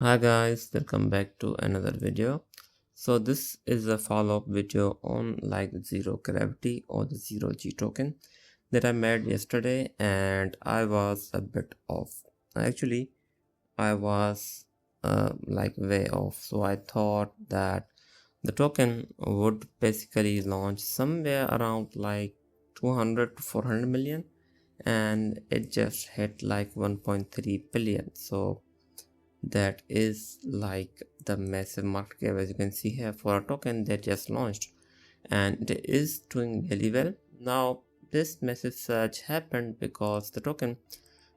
Hi guys, welcome back to another video. So this is a follow-up video on like zero gravity or the zero G token that I made yesterday, and I was a bit off. Actually, I was like way off. So I thought that the token would basically launch somewhere around like 200 to 400 million, and it just hit like 1.3 billion. So that is like the massive market cap, as you can see here, for a token that just launched, and it is doing really well. Now this massive surge happened because the token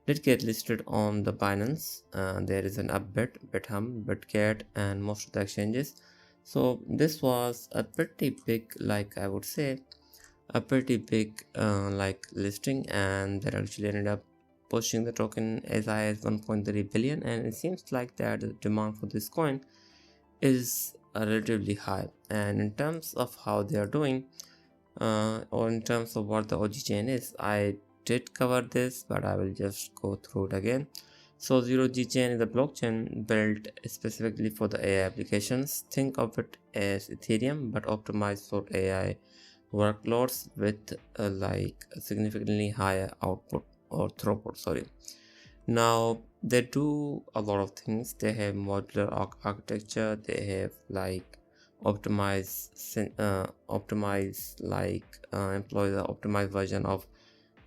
did get listed on the Binance. There is an Upbit, Bithumb, Bitget, and most of the exchanges. So this was a pretty big, like I would say, a pretty big like listing, and that actually ended up pushing the token as high as 1.3 billion. And it seems like that the demand for this coin is relatively high. And in terms of how they are doing, or in terms of what the OG chain is, I did cover this, but I will just go through it again. So zero G chain is a blockchain built specifically for the AI applications. Think of it as Ethereum but optimized for AI workloads with like a significantly higher output or throughput. Sorry. Now they do a lot of things. They have modular architecture. They have like employ the optimized version of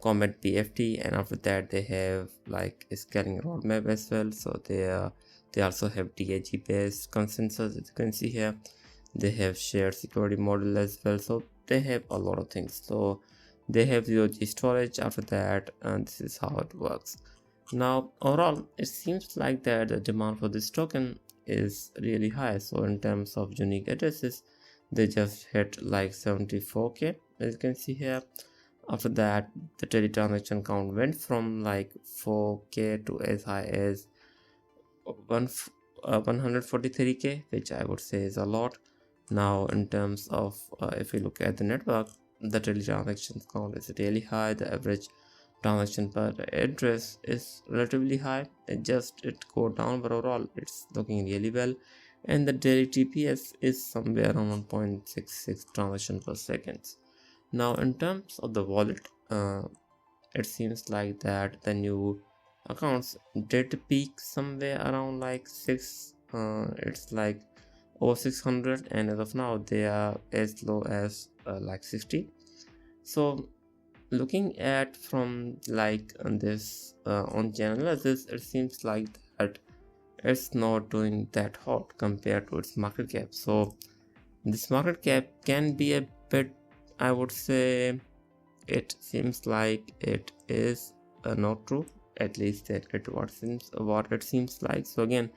Comet BFT, and after that they have like a scaling roadmap as well. So they also have DAG based consensus, as you can see here. They have shared security model as well. So they have a lot of things. So they have zero G storage after that, and this is how it works. Now overall it seems like that the demand for this token is really high. So in terms of unique addresses, they just hit like 74k, as you can see here. After that, the daily transaction count went from like 4k to as high as 143k, which I would say is a lot. Now in terms of if we look at the network, the daily transactions count is really high. The average transaction per address is relatively high. It go down, but overall it's looking really well. And the daily TPS is somewhere around 1.66 transaction per second. Now in terms of the wallet, it seems like that the new accounts did peak somewhere around like 6, it's like over 600, and as of now they are as low as like 60. So looking at from like on this on channel analysis, it seems like that it's not doing that hot compared to its market cap. So this market cap can be a bit, I would say, it seems like it is not true, at least that what it seems like. So again,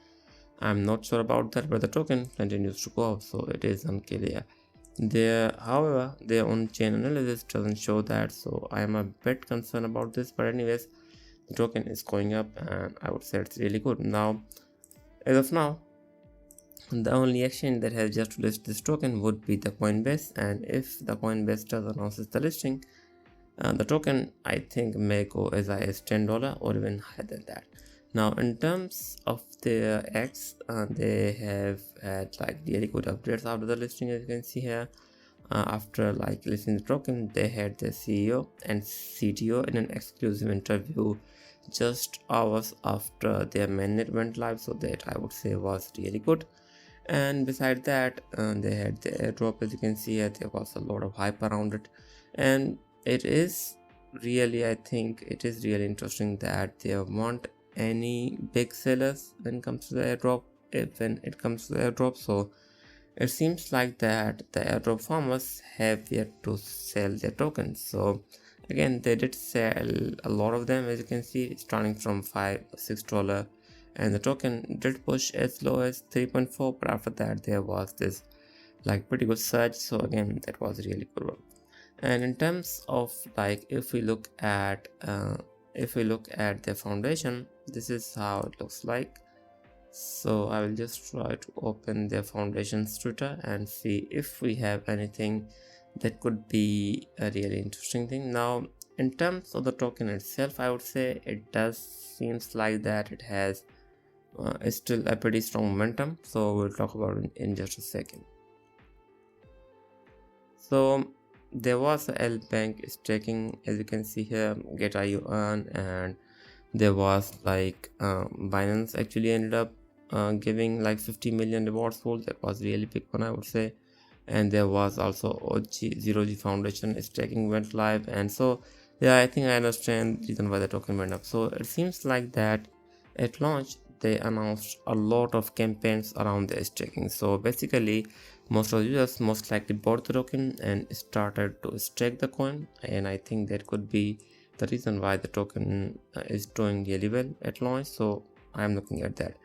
I'm not sure about that, but the token continues to go up, so it is unclear. However, their own chain analysis doesn't show that, so I am a bit concerned about this. But anyways, the token is going up, and I would say it's really good. Now, as of now, the only exchange that has just listed this token would be the Coinbase, and if the Coinbase does announces the listing, the token I think may go as high as $10 or even higher than that. Now in terms of their X, they have had like really good updates after the listing, as you can see here. After like listing the token, they had their CEO and CTO in an exclusive interview just hours after their mainnet went live, so that I would say was really good. And beside that, they had the airdrop, as you can see here. There was a lot of hype around it, and it is really, I think it is really interesting that they weren't any big sellers when it comes to the airdrop, when it comes to the airdrop. So it seems like that the airdrop farmers have yet to sell their tokens. So again, they did sell a lot of them, as you can see, starting from $5 or $6, and the token did push as low as 3.4, but after that there was this like pretty good surge. So again, that was really good one. And in terms of like if we look at the foundation, this is how it looks like. So I will just try to open their foundation's Twitter and see if we have anything that could be a really interesting thing. Now in terms of the token itself, I would say it does seems like that it has is still a pretty strong momentum, so we'll talk about it in just a second. So there was a L Bank staking, as you can see here, get IUN, and there was like Binance actually ended up giving like 50 million rewards pool. That was really big one, I would say. And there was also OG Zero G Foundation staking went live, and so yeah, I think I understand the reason why the token went up. So it seems like that at launch they announced a lot of campaigns around the staking. So basically most of the users most likely bought the token and started to stake the coin, and I think that could be the reason why the token is doing really well at launch. So I'm looking at that.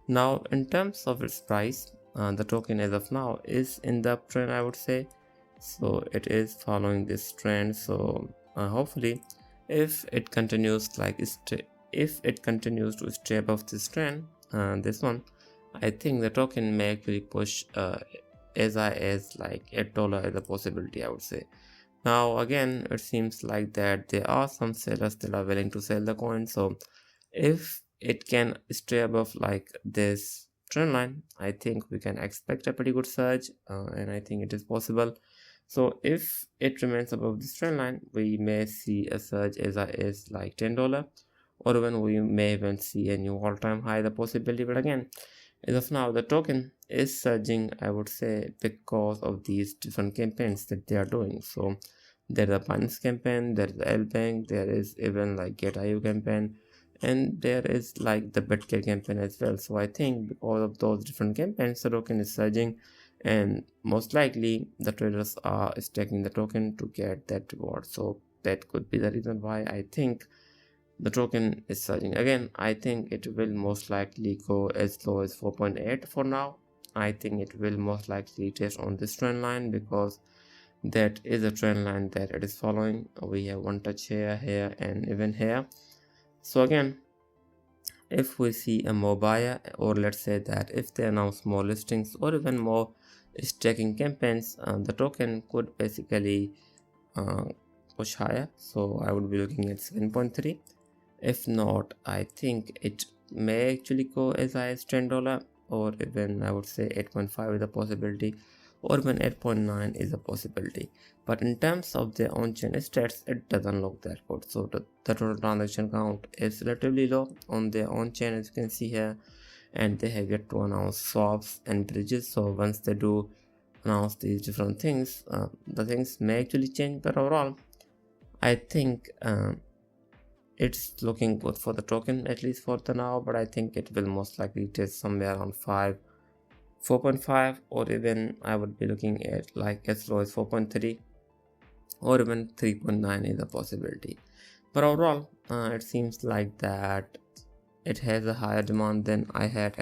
Now in terms of its price, the token as of now is in the uptrend, I would say. So it is following this trend. So hopefully if it continues like if it continues to stay above this trend, this one, I think the token may actually push as high as like $8 as a possibility, I would say. Now again, it seems like that there are some sellers that are willing to sell the coin. So if it can stay above like this trend line, I think we can expect a pretty good surge, and I think it is possible. So if it remains above this trend line, we may see a surge as high as like $10, or even we may even see a new all-time high, the possibility. But again, as of now, the token is surging, I would say, because of these different campaigns that they are doing. So there's a Binance campaign, there's the L Bank, there is even like Get.io campaign, and there is like the Betcare campaign as well. So I think because of those different campaigns, the token is surging, and most likely the traders are staking the token to get that reward. So that could be the reason why I think the token is surging. Again, I think it will most likely go as low as 4.8 for now. I think it will most likely test on this trend line because that is a trend line that it is following. We have one touch here, and even here. So again, if we see a more buyer, or let's say that if they announce more listings or even more staking campaigns, the token could basically uh, push higher. So I would be looking at 7.3. If not, I think it may actually go as high as $10, or even I would say 8.5 is a possibility, or even 8.9 is a possibility. But in terms of the on-chain stats, it doesn't look that good. So the total transaction count is relatively low on the on-chain, as you can see here, and they have yet to announce swaps and bridges. So once they do announce these different things, the things may actually change. But overall, I think it's looking good for the token, at least for the now, but I think it will most likely test somewhere around 4.5, or even I would be looking at like as low as 4.3, or even 3.9 is a possibility. But overall, it seems like that it has a higher demand than I had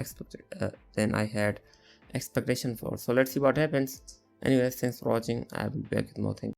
expectation for. So let's see what happens. Anyways, thanks for watching. I will be back with more things.